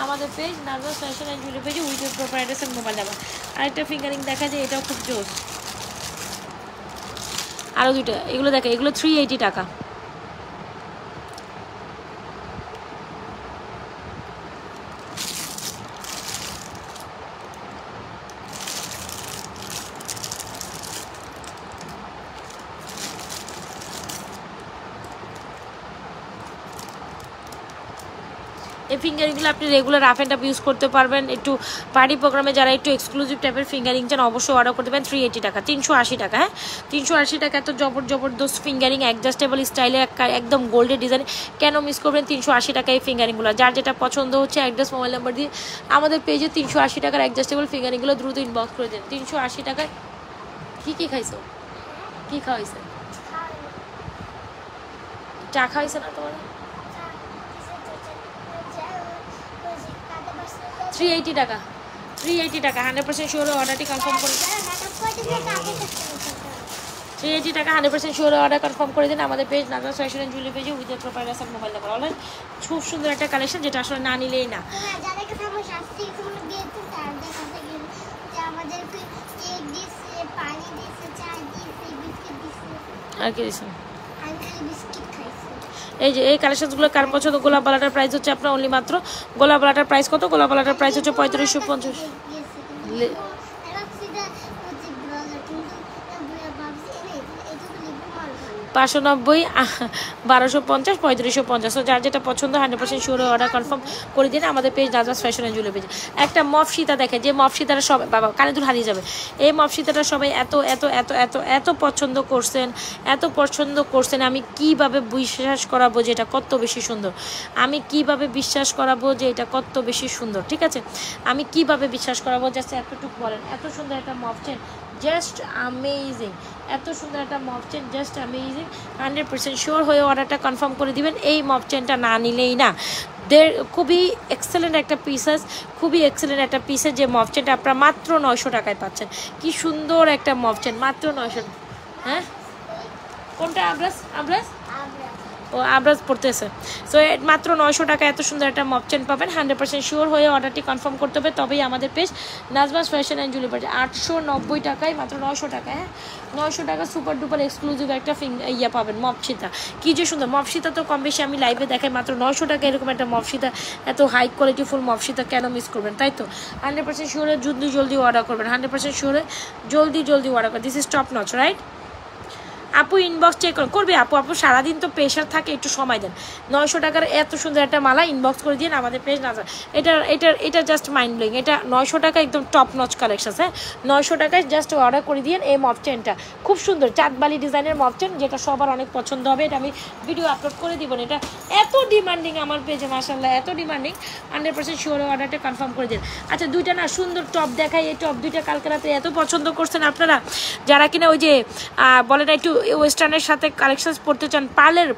আমাদের page Nazras fashion and jewellery পেজে with proper address and mobile number. আরেকটা ফিঙ্গারিং দেখা যায়, এটাও খুব জোস। আরও দুইটা, এগুলো দেখা, এগুলো 380 টাকা। এই ফিঙ্গারিংগুলো আপনি regular rough and tough use করতে পারবেন। একটু পার্টি প্রোগ্রামে যারা একটু এক্সক্লুসিভ টাইপের ফিঙ্গারিং চান অবশ্যই অর্ডার করতে পারেন। 380 টাকা, 380 টাকা। হ্যাঁ, 380 টাকা এত জবরদস্ত ফিঙ্গারিং, অ্যাডজাস্টেবল স্টাইলে একদম গোল্ডের ডিজাইন। কেন মিস করবেন 380 টাকা এই ফিঙ্গারিংগুলো? যার যেটা পছন্দ হচ্ছে অ্যাড্রেস মোবাইল নাম্বার দিয়ে আমাদের পেজে 380 টাকার অ্যাডজাস্টেবল ফিঙ্গারিংগুলো দ্রুত ইনবক্স করে দেন। 380 টাকায় কী খাইছো? কী খাওয়াইছে? চা খাওয়াইছে না তোমার? 380 টাকা, 380 টাকা 100% শিওর অর্ডারটি কনফার্ম করে। 380 টাকা 100% শিওর অর্ডার কনফার্ম করে দিন আমাদের page Nazma fashion and jewellery পেজে উইথ প্রোফাইল আর মোবাইল নাম্বার। অনলাইন খুব সুন্দর একটা কালেকশন যেটা আসলে না নিলেই না। যাদের কাছে আমরা শাস্তি কোনো দিয়েছি তাদের কাছে গেলে যে আমাদেরকে কেক দিয়েছে, পানি দিয়েছে, চা দিয়েছে, বিস্কিট দিয়েছে। আর কি দিয়েছে? আমি খালি বিস্কিট খাইছি। এই যে এই কালেকশনগুলো কার পছন্দ? গোলাপ বালাটার প্রাইস হচ্ছে আপনার অনলি মাত্র, গোলাপ বালাটার প্রাইস কত? গোলাপ বালাটার প্রাইস হচ্ছে 3550। 590, 1250, 3550। সো যার যেটা পছন্দ 100% শিওর অর্ডার কনফার্ম করে দিন আমাদের page Najma's fashion and jewellery পেজে। একটা মফ সীতা দেখে, যে মফ সীতারা সব বাবা কানে দুল হারিয়ে যাবে। এই মফ সীতাটা সবাই এত এত এত এত এত পছন্দ করছেন, এত পছন্দ করছেন। আমি কিভাবে বিশ্বাস করাবো যে এটা কত বেশি সুন্দর, আমি কিভাবে বিশ্বাস করাবো যে এটা কত বেশি সুন্দর, ঠিক আছে? আমি কিভাবে বিশ্বাস করাবো? জাস্ট এতটুকু বলেন। এত সুন্দর একটা মফ চেন, জাস্ট অ্যামেজিং। এত সুন্দর একটা মফ চেন, জাস্ট অ্যামেজিং। 100% শিওর হয়ে অর্ডারটা কনফার্ম করে দিবেন। এই মফ চেনটা না নিলেই না। খুবই এক্সেলেন্ট একটা পিসেস, খুবই এক্সেলেন্ট একটা পিসেস। যে মফ চেনটা আপনারা মাত্র 900 টাকায় পাচ্ছেন। কি সুন্দর একটা মফ চেন, মাত্র 900। হ্যাঁ, কোনটা? আবরাজ, আবরাজ ও আবরাজ পড়তেছে। সো মাত্র 900 টাকা এত সুন্দর একটা মফ চেন পাবেন। 100% শিওর হয়ে অর্ডারটি কনফার্ম করতে হবে, তবেই আমাদের page Najma's fashion and jewellery page. 890 টাকায় মাত্র 900 টাকা। হ্যাঁ, 900 টাকা সুপার ডুপার এক্সক্লুসিভ একটা ইয়া পাবেন মফ সীতা। কী যে সুন্দর মফ সীতা, তো কম বেশি আমি লাইভে দেখাই। মাত্র 900 টাকা এরকম একটা মফ সীতা, এত হাই কোয়ালিটি ফুল মফ সীতা কেন মিস করবেন, তাই তো? 100% শিওরে জলদি জলদি অর্ডার করবেন। 100% শিওরে জলদি জলদি অর্ডার করবেন। This is top notch, right? আপু ইনবক্স চেক করবে। আপু সারাদিন তো প্রেশার থাকে, একটু সময় দেন। 900 টাকার এত সুন্দর একটা মালা ইনবক্স করে দিন আমাদের পেজ না। এটা জাস্ট মাইন্ড ব্লোয়িং। এটা 900 টাকা একদম টপ নচ কালেকশন। হ্যাঁ, 900 টাকায় জাস্ট অর্ডার করে দিন এই মফ চেনটা। খুব সুন্দর চাঁদবালি ডিজাইনের মফ চেন, যেটা সবার অনেক পছন্দ হবে। এটা আমি ভিডিও আপলোড করে দিব না। এটা এত ডিমান্ডিং আমার পেজে, মাশাআল্লাহ এত ডিমান্ডিং। 100% শিওর অর্ডারটা কনফার্ম করে দিন। আচ্ছা, দুইটা না সুন্দর টপ দেখাই। এই টপ দুইটা কালকে রাতে এত পছন্দ করছেন আপনারা, যারা কিনা ওই যে বলে না একটু ওয়েস্টার্নের সাথে কালেকশনস পড়তে চান,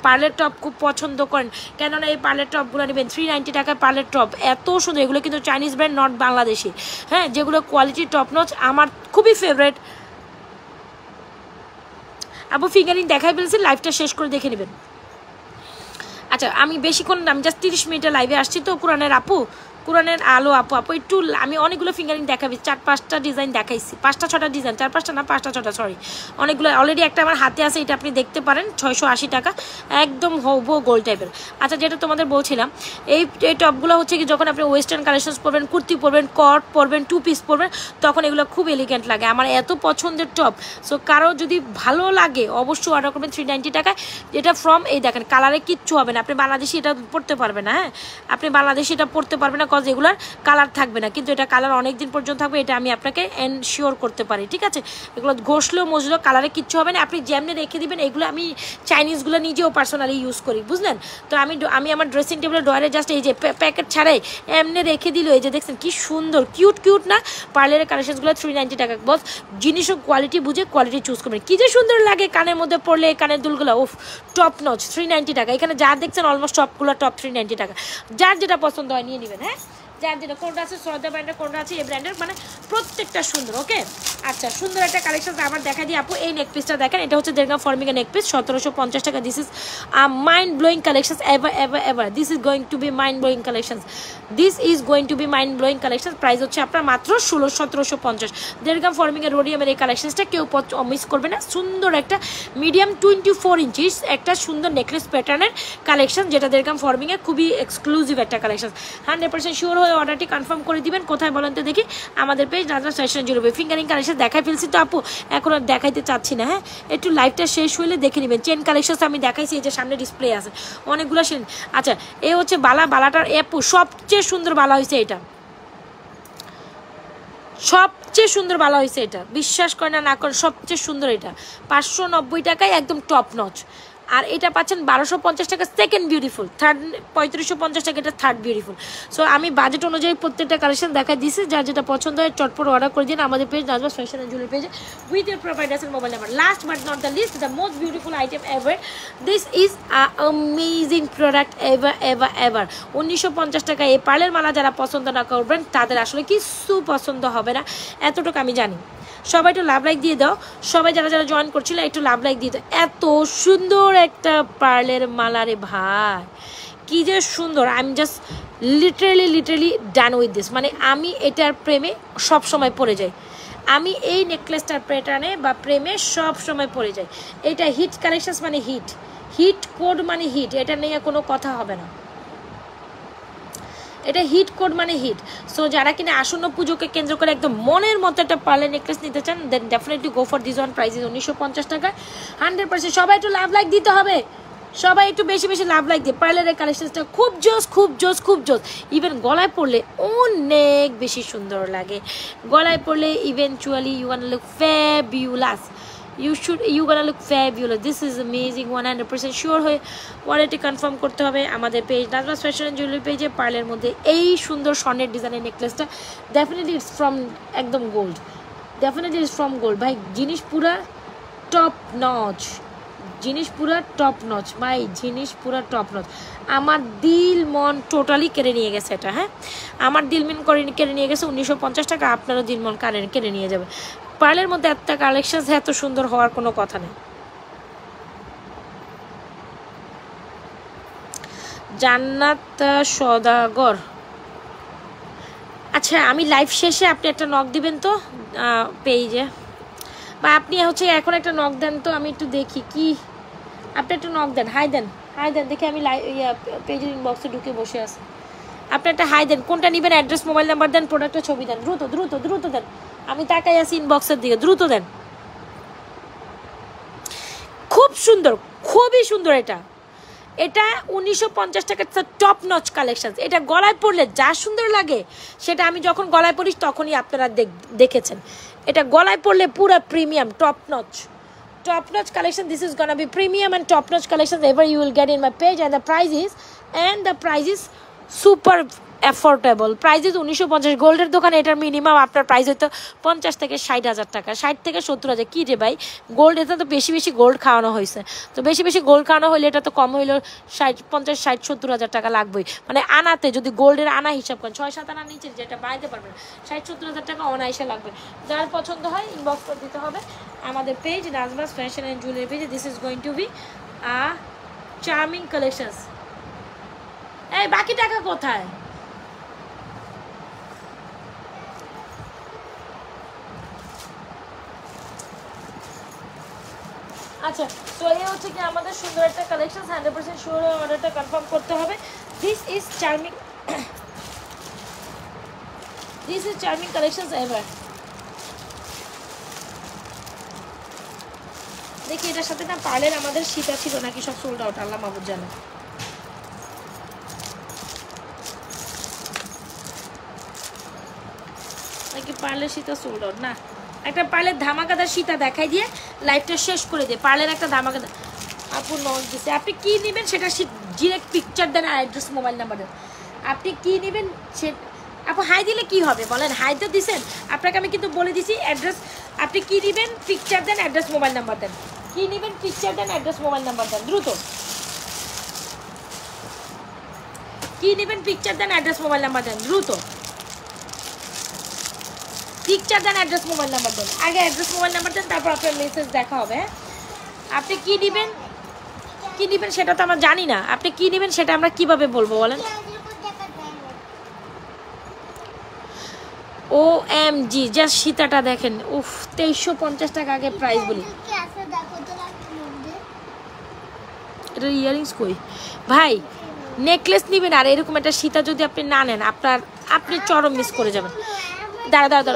পার্লের টপ খুব পছন্দ করেন। কেননা এই পার্লের টপগুলো নেবেন 390 টাকার পার্লের টপ, এত সুন্দর। এগুলো কিন্তু চাইনিজ ব্র্যান্ড, নট বাংলাদেশি। হ্যাঁ, যেগুলো কোয়ালিটি টপ নচ, আমার খুবই ফেভারেট। আপু ফিঙ্গারিং দেখাই ফেলছি, লাইভটা শেষ করে দেখে নেবেন। আচ্ছা, আমি বেশিক্ষণ, আমি জাস্ট 30 মিনিটের লাইভে আসছি তো। কোরআনের কোরআনের আলো আপু একটু, আমি অনেকগুলো ফিঙ্গারিং দেখাবি, 4-5টা ডিজাইন দেখাইছি, 5টা-6টা ডিজাইন, 4-5টা না 5টা-6টা, সরি অনেকগুলো। অলরেডি একটা আমার হাতে আছে, এটা আপনি দেখতে পারেন, 680 টাকা, একদম হবো গোল টাইপের। আচ্ছা, যেটা তোমাদের বলছিলাম, এই টপগুলো হচ্ছে কি, যখন আপনি ওয়েস্টার্ন কালেকশনস পরবেন, কুর্তি পরবেন, কট পরবেন, 2 পিস পরবেন, তখন এগুলো খুব এলিগেন্ট লাগে। আমার এত পছন্দের টপ। সো কারো যদি ভালো লাগে অবশ্যই অর্ডার করবেন 390 টাকায়। যেটা ফ্রম, এই দেখেন, কালারে কিচ্ছু হবে না। আপনি বাংলাদেশি এটা পরতে পারবেন না। হ্যাঁ, আপনি বাংলাদেশি এটা পরতে পারবেন না, কজ এগুলার কালার থাকবে না, কিন্তু এটা কালার অনেক দিন পর্যন্ত থাকবে। এটা আমি আপনাকে এনশিওর করতে পারি, ঠিক আছে? এগুলো ঘষলেও মজলেও কালারে কিচ্ছু হবে না। আপনি যেমনি রেখে দিবেন। এগুলো আমি চাইনিজগুলো নিজেও পার্সোনালি ইউজ করি, বুঝলেন তো? আমি আমার ড্রেসিং টেবিলের ড্রয়ারে জাস্ট এই যে প্যাকেট ছাড়াই এমনি রেখে দিল। এই যে দেখছেন কি সুন্দর, কিউট না? পার্লারের কালেকশনসগুলো 390 টাকা। বস জিনিসও কোয়ালিটি বুঝে কোয়ালিটি চুজ করবেন। কি যে সুন্দর লাগে কানের মধ্যে পড়লে, কানের দুলগুলো উফ, টপ নচ, 390 টাকা। এখানে যা দেখছেন অলমোস্ট সবগুলো টপ 390 টাকা। যার যেটা পছন্দ হয় নিয়ে নেবেন। হ্যাঁ, যার যেটা, কোনটা আছে শ্রদ্ধা ব্র্যান্ডের, কোনটা আছে এই ব্র্যান্ডের, মানে প্রত্যেকটা সুন্দর। ওকে, আচ্ছা, সুন্দর একটা কালেকশন আবার দেখা দিই আপু। এই নেক পিসটা দেখেন, এটা হচ্ছে দেড়গাঁও ফর্মিংয়ের নেক পিস, 1750 টাকা। This is mind blowing collection, ever this is going to be mind blowing collection. Price হচ্ছে আপনার মাত্র 1750। দেড়গাঁও ফর্মিংয়ের রোডিয়ামের এই কালেকশনসটা কেউ মিস করবে না। সুন্দর একটা মিডিয়াম 24 ইঞ্চিস একটা সুন্দর নেকলেস প্যাটার্নের কালেকশন, যেটা দেড়গাঁও ফর্মিংয়ের খুবই এক্সক্লুসিভ একটা কালেকশন। 100% শিওর হয়ে অর্ডারটি কনফার্ম করে দিবেন। কোথায় বলেন তো দেখি? আমাদের page Nazma fashion jewellery. Finger ring collection দেখাই ফেলছি তো আপু, এখন আর দেখাইতে চাচ্ছি না। হ্যাঁ, একটু লাইভটা শেষ হইলে দেখে নেবেন। চেন কালেকশন আমি দেখাইছি, এই যে সামনে ডিসপ্লে আছে অনেকগুলো। আচ্ছা, এই হচ্ছে বালাটার আপু সবচেয়ে সুন্দর বালা হয়েছে এটা, সবচেয়ে সুন্দর বালা হয়েছে এটা। বিশ্বাস করে না করেন, সবচেয়ে সুন্দর এটা। 590 টাকায় একদম টপ নচ। আর এটা পাচ্ছেন 1250 টাকা সেকেন্ড বিউটিফুল, থার্ড 3550 টাকা এটা থার্ড বিউটিফুল। সো আমি বাজেট অনুযায়ী প্রত্যেকটা কালেকশন দেখা দিয়েছি। যার যেটা পছন্দ হয় চটপট অর্ডার করে দিন আমাদের page Nazma fashion and jewellery পেজে with your providers and mobile number. Last but not the least, the most beautiful item ever. This is amazing product ever. 1950 টাকা এই পার্লের মালা যারা পছন্দ না করবেন তাদের আসলে কিছু পছন্দ হবে না, এতটুকু আমি জানি। সবাই একটু লাভ লাইক দিয়ে দাও, সবাই যারা যারা জয়েন করছিল একটু লাভ লাইক দিয়ে দাও। এত সুন্দর একটা পার্লের মালা রে ভাই, কি যে সুন্দর। I am just literally done with this. মানে আমি এটার প্রেমে সব সময় পড়ে যাই, আমি এই নেকলেসটার প্যাটার্নে বা প্রেমে সব সময় পড়ে যাই। এটা হিট কালেকশনস মানে হিট, হিট কোড মানে হিট, এটা নিয়ে কোনো কথা হবে না, এটা হিট কোড মানে হিট। সো যারা কিনা আসন্ন পুজোকে কেন্দ্র করে একদম মনের মতো একটা পার্লের নেকলেস নিতে চান, then definitely go for this one. Price is 1950 টাকা, 100%। সবাই একটু লাভ লাইক দিতে হবে, সবাই একটু বেশি বেশি লাভ লাইক দিয়ে। পার্লের কালেকশনসটা খুব জোস, খুব জোস, খুব জোস। ইভেন গলায় পরলে অনেক বেশি সুন্দর লাগে, গলায় পরলে eventually you want look fabulous, you gonna look fabulous. This is amazing, 100% sure হয়ে ওয়ালেটে কনফার্ম করতে হবে আমাদের page Najma's fashion and jewellery পেজে। পার্লের মধ্যে এই সুন্দর স্বর্ণের ডিজাইনের নেকলেসটা ডেফিনেটলি ইটস ফ্রম একদম gold, definitely it's from gold ভাই। জিনিস পুরা টপ নচ, জিনিস পুরা টপ নচ ভাই, জিনিস পুরা টপ নচ। আমার দিল মন টোটালি কেড়ে নিয়ে গেছে এটা। হ্যাঁ, আমার দিল মন কেড়ে নিয়ে গেছে 1950 টাকা, আপনারও দিল মন কেড়ে নিয়ে যাবে। পার্লের মধ্যে একটা কালেকশন এত সুন্দর হওয়ার কোনো কথা নেই। জান্নাত সদাগর, আচ্ছা আমি লাইভ শেষে আপনি একটা নক দিবেন তো পেজে, বা আপনি হচ্ছে এখন একটা নক দেন তো, আমি একটু দেখি কি, আপনি একটু নক দেন, হাই দেন, হাই দেন, দেখি আমি পেজের ইনবক্সে ঢুকে বসে আছি। আপনি একটা হাই দেন, কোনটা নেবেন, অ্যাড্রেস, মোবাইল নাম্বার দেন, প্রোডাক্টের ছবি দেন, দ্রুত দ্রুত দ্রুত দেন, আমি তাকাই আছি ইনবক্সের দিকে, দ্রুত দেন। খুব সুন্দর, খুবই সুন্দর। এটা 1950 টাকার টপ নচ কালেকশন। এটা গলায় পরলে যা সুন্দর লাগে সেটা আমি যখন গলায় পরিস তখনই আপনারা দেখেছেন। এটা গলায় পরলে পুরো premium top notch collection. This is gonna be premium and top notch collections ever you will get in my page, and the price is super affordable. Price is 1950। গোল্ডের দোকানে এটার মিনিমাম আপনার প্রাইস হয়তো 50 থেকে 60,000 টাকা, 60 থেকে 70,000। কি রে ভাই, গোল্ড, এটা তো বেশি বেশি গোল্ড খাওয়ানো হয়েছে, তো বেশি বেশি গোল্ড খাওয়ানো হলে এটা তো কম হইলেও 50, 60, 70,000 টাকা লাগবেই। মানে আনাতে যদি গোল্ডের আনা হিসাব করেন 6-7 আনার নিচে যেটা বাড়াইতে পারবেন 60-70,000 টাকা অনায়াসে লাগবে। যার পছন্দ হয় ইনবক্স করে দিতে হবে আমাদের page Najma's fashion and jewellery পেজে। This is going to be a charming collections. এই বাকি টাকা কোথায়? আচ্ছা, তো এই হচ্ছে কি আমাদের সুন্দর একটা কালেকশন, 100% শিওর অর্ডারটা কনফার্ম করতে হবে। This is charming collections ever. দেখি এটার সাথে না পার্লের আমাদের সীতা ছিল নাকি সব সোল্ড আউট, আল্লাহ মাহবুব জানে। নাকি পার্লের সীতা সোল্ড আউট না, একটা পার্লের ধামাকাদার সীতা দেখাই দিয়ে লাইভটা শেষ করে দিয়ে। পার্লের একটা ধামাকাদার আপু নক দিছে, আপনি কি নেবেন সেটা ডিরেক্ট পিকচার দেন আর অ্যাড্রেস, মোবাইল নাম্বার দেন। আপনি কি নেবেন সে আপু হাই দিলে কি হবে বলেন, হাই তো দিছেন, আপনাকে আমি কিন্তু বলে দিছি অ্যাড্রেস। আপনি কি নেবেন পিকচার দেন, অ্যাড্রেস, মোবাইল নাম্বার দেন। কি নেবেন পিকচার দেন, অ্যাড্রেস, মোবাইল নাম্বার দেন, দ্রুত। কি নেবেন পিকচার দেন, অ্যাড্রেস, মোবাইল নাম্বার দেন, দ্রুত। পিকচার দেন, অ্যাড্রেস, মোবাইল নাম্বার দেন। আগে অ্যাড্রেস, মোবাইল নাম্বার দেন, তারপর আপনার মেসেজ দেখা হবে। আপনি কি নেবেন সেটা তো আমরা জানি না, আপনি কি নেবেন সেটা আমরা কিভাবে বলবো বলেন। OMG, জাস্ট সীতাটা দেখেন, উফ 2350 টাকা আগে প্রাইস বলি। এটা ইয়ারিংস কই ভাই, নেকলেস নেবেন আর এরকম একটা সীতা যদি আপনি না নেন আপনি চরম মিস করে যাবেন। দাঁড়া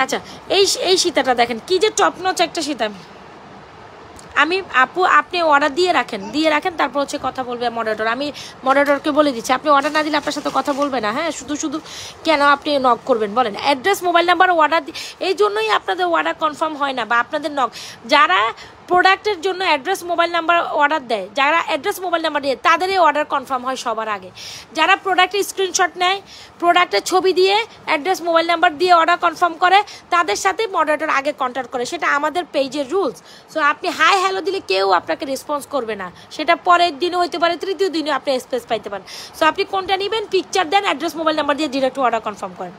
আচ্ছা, এই সীতাটা দেখেন কি যে টপ নচ একটা সীতা। আমি আপু আপনি অর্ডার দিয়ে রাখেন তারপর হচ্ছে কথা বলবে মডারেটর। আমি মডারেটরকে বলে দিচ্ছি, আপনি অর্ডার না দিলে আপনার সাথে কথা বলবে না। হ্যাঁ, শুধু কেন আপনি নক করবেন বলেন। অ্যাড্রেস, মোবাইল নাম্বার, অর্ডার, এই জন্যই আপনাদের অর্ডার কনফার্ম হয় না বা আপনাদের নক। যারা প্রোডাক্টের জন্য অ্যাড্রেস, মোবাইল নাম্বার অর্ডার দেয়, যারা অ্যাড্রেস, মোবাইল নাম্বার দিয়ে তাদেরই অর্ডার কনফার্ম হয় সবার আগে। যারা প্রোডাক্টের স্ক্রিনশট নেয়, প্রোডাক্টের ছবি দিয়ে অ্যাড্রেস, মোবাইল নাম্বার দিয়ে অর্ডার কনফার্ম করে, তাদের সাথে মডারেটর আগে কন্ট্যাক্ট করে। সেটা আমাদের পেজের রুলস। সো আপনি হাই হ্যালো দিলে কেউ আপনাকে রেসপন্স করবে না, সেটা পরের দিনও হইতে পারে, তৃতীয় দিনও আপনি স্পেস পাইতে পারেন। সো আপনি কোনটা নেবেন পিকচার দেন, অ্যাড্রেস, মোবাইল নাম্বার দিয়ে ডিরেক্ট অর্ডার কনফার্ম করেন।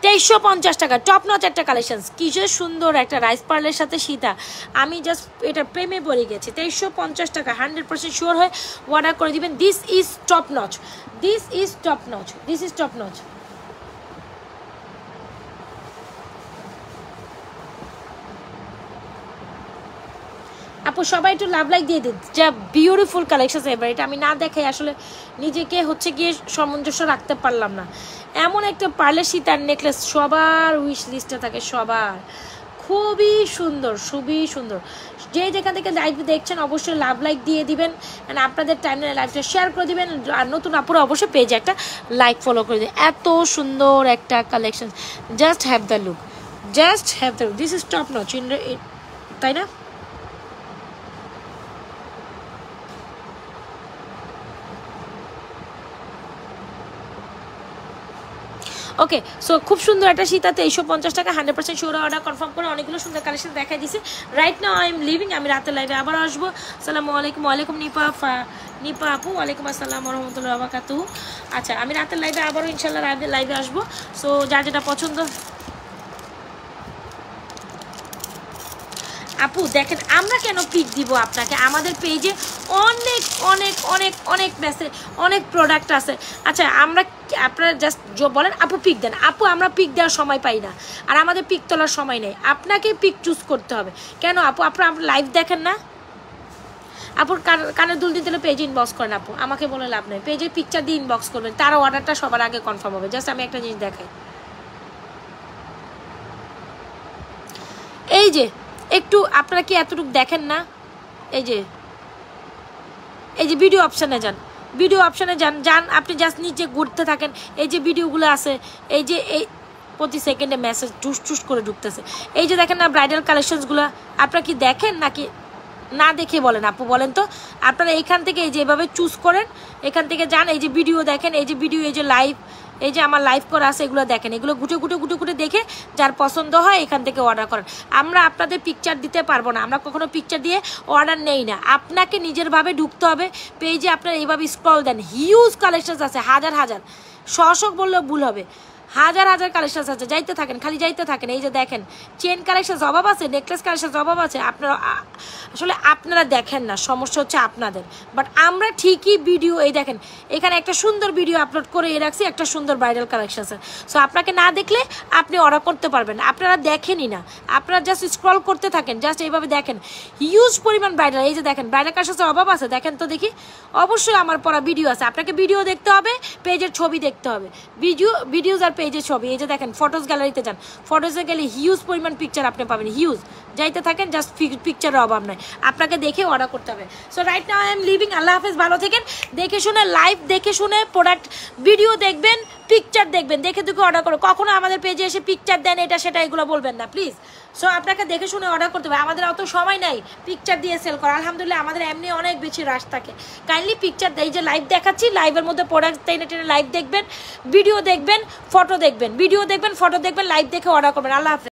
2350 টাকা, টপ নচ একটা কালেকশন, কি যে সুন্দর একটা রাইস পার্লের সাথে সীতা, আমি জাস্ট এটা প্রেমে পড়ে গেছি। 2350 টাকা 100% শিওর হয়ে অর্ডার করে দিবেন। This is top notch, this is top notch, this is top notch. আপু সবাই একটু লাভ লাইক দিয়ে দিন, যা বিউটিফুল কালেকশন এবার, এটা আমি না দেখাই আসলে নিজেকে হচ্ছে গিয়ে সামঞ্জস্য রাখতে পারলাম না। এমন একটা পার্লের সীতার নেকলেস সবার উইশ লিস্টে থাকে, সবার খুবই সুন্দর, খুবই সুন্দর। যে যেখান থেকে লাইভ দেখছেন অবশ্যই লাভ লাইক দিয়ে দিবেন, অ্যান্ড আপনাদের টাইমলাইনে লাইভটা শেয়ার করে দিবেন, আর নতুন আপুরা অবশ্যই পেজে একটা লাইক ফলো করে দিন। এত সুন্দর একটা collection, just have the look, just have the look, this is top notch, তাই না? ওকে, সো খুব সুন্দর একটা সীতা 2350 টাকা 100% শিওর অর্ডার কনফার্ম করে অনেকগুলো সুন্দর কালেকশন দেখাই দিছি। Right now I am living, আমি রাতের লাইভে আবার আসবো। আসসালামু আলাইকুম। ওয়ালাইকুম নিপা আপু, ওয়ালাইকুম আসসালাম রহমতুল্লাহ বারাকাতুহু। আচ্ছা, আমি রাতের লাইভে আবারও ইনশাল্লাহ লাইভে আসবো। সো যার যেটা পছন্দ। আপু দেখেন আমরা কেন পিক দিব আপনাকে, আমাদের পেজে অনেক অনেক অনেক অনেক মেসেজ, অনেক প্রোডাক্ট আছে। আচ্ছা আমরা, আপনারা জাস্ট বলেন আপু পিক দেন, আপু আমরা পিক দেওয়ার সময় পাই না, আর আমাদের পিক তোলার সময় নেই, আপনাকে পিক চুজ করতে হবে। কেন আপু, আপনারা লাইভ দেখেন না? আপুর কানের দুল দিতে পেজে ইনবক্স করেন আপু, আমাকে বলে লাভ নেই, পেজে পিকচার দিয়ে ইনবক্স করবেন, তার অর্ডারটা সবার আগে কনফার্ম হবে। জাস্ট আমি একটা জিনিস দেখাই, এই যে একটু আপনারা কি এতটুকু দেখেন না? এই যে ভিডিও অপশানে যান, ভিডিও অপশানে যান আপনি জাস্ট নিচে ঘুরতে থাকেন, এই যে ভিডিওগুলো আছে, এই যে এই প্রতি সেকেন্ডে মেসেজ টুস টুস করে ঢুকতেছে। এই যে দেখেন না ব্রাইডাল কালেকশনসগুলো, আপনারা কি দেখেন নাকি না দেখে বলেন আপু, বলেন তো? আপনারা এইখান থেকে এই যে এভাবে চুজ করেন, এখান থেকে যান, এই যে ভিডিও দেখেন, এই যে ভিডিও, এই যে লাইভ, এই যে আমার লাইভ করা আছে, এগুলো দেখেন, এগুলো গুটে দেখে যার পছন্দ হয় এখান থেকে অর্ডার করেন। আমরা আপনাদের পিকচার দিতে পারবো না, আমরা কখনো পিকচার দিয়ে অর্ডার নেই না, আপনাকে নিজেরভাবে ঢুকতে হবে পেজে। আপনারা এইভাবে স্ক্রল দেন, হিউজ কালেকশন আছে, হাজার হাজার, শশক বললেও ভুল হবে, হাজার হাজার কালেকশন আছে, যাইতে থাকেন, খালি যাইতে থাকেন। এই যে দেখেন চেন কালেকশন অভাব আছে, নেকলেস কালেকশন অভাব আছে, আপনারা আসলে আপনারা দেখেন না, সমস্যা হচ্ছে আপনাদের। বাট আমরা ঠিকই ভিডিও, এই দেখেন এখানে একটা সুন্দর ভিডিও আপলোড করে রাখছি, একটা সুন্দর ব্রাইডাল কালেকশন আছে। সো আপনাকে না দেখলে আপনি অর্ডার করতে পারবেন, আপনারা দেখেনই না, আপনারা জাস্ট স্ক্রল করতে থাকেন, জাস্ট এইভাবে দেখেন হিউজ পরিমাণ ব্রাইডাল। এই যে দেখেন ব্রাইডাল কালেকশন অভাব আছে, দেখেন তো দেখি, অবশ্যই আমার পড়া ভিডিও আছে, আপনাকে ভিডিও দেখতে হবে, পেজের ছবি দেখতে হবে, ভিডিওজ আর পেজের ছবি। এই যে দেখেন ফটোস গ্যালারিতে যান, ফটোসে গেলে হিউজ পরিমাণ পিকচার আপনি পাবেন, হিউজ, যাইতে থাকেন, জাস্ট পিকচারের অভাব নাই, আপনাকে দেখে অর্ডার করতে হবে। So right now I am leaving, আল্লাহ হাফেজ, ভালো থাকেন, দেখে শুনে লাইভ দেখে শুনে প্রোডাক্ট ভিডিও দেখবেন, পিকচার দেখবেন, দেখে অর্ডার করো। কখনো আমাদের পেজে এসে পিকচার দেন এটা সেটা এগুলো বলবেন না প্লিজ। সো আপনাকে দেখে শুনে অর্ডার করতে হবে, আমাদের অত সময় নাই পিকচার দিয়ে সেল করা, আলহামদুলিল্লাহ আমাদের এমনি অনেক বেশি রাশ থাকে। কাইন্ডলি পিকচার, এই যে লাইভ দেখাচ্ছি, লাইভের মধ্যে প্রোডাক্ট টেনে লাইভ দেখবেন, ভিডিও দেখবেন, ফটো দেখবেন, ভিডিও দেখবেন, ফটো দেখবেন, লাইভ দেখে অর্ডার করবেন। আল্লাহ হাফেজ।